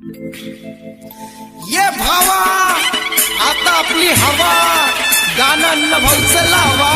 ये भावा आता आपली हवा गाणं भाऊचं लावा।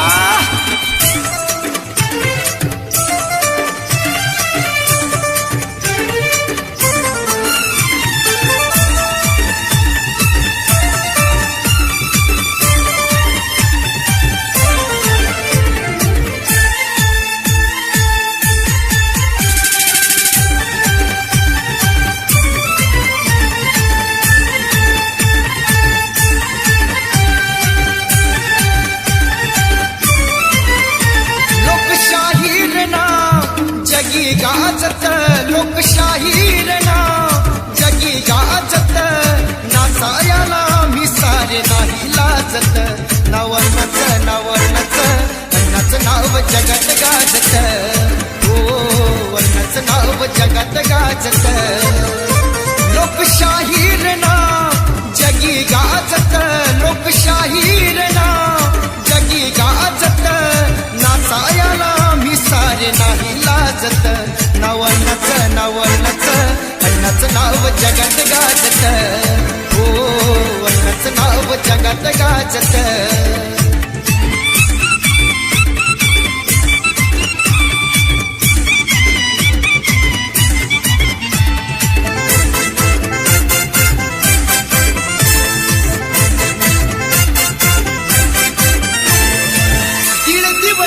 जगी गाजत लोकशाहीर ना जगी गाजत नाचायला मी सारे नाही लाजत। नावर्णच नावर्णच वर्णाच नाव जगत गाजत, हो वर्णाच नाव जगत गाजत। लोकशाहीर ना जगी गाजत लोकशाहीर ना जगी गाजत नाचायला मी सारे नाही लाजत। नावर्णच नावर्णच वर्णाच नाव जगत गाजत, हो वर्णाच नाव जगत गाजत।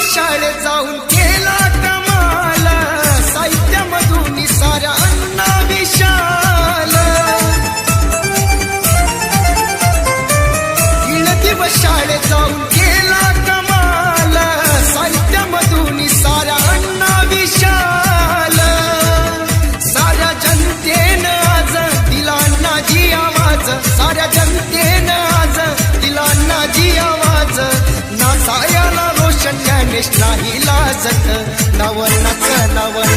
शाळेत जाऊन केला कमाल साहित्यामधून साऱ्या अण्णा विशाल। दिवस शाळेत जाऊन केला कमाल साहित्यामधून साऱ्या अण्णा विशाल। साऱ्या जनतेनं आज दिला नाजी आवाज, साऱ्या जनतेनं आज दिला नाजी आवाज। नाचायला रोशन गणेश नाही लाजत। नावर्णाच नावर्ण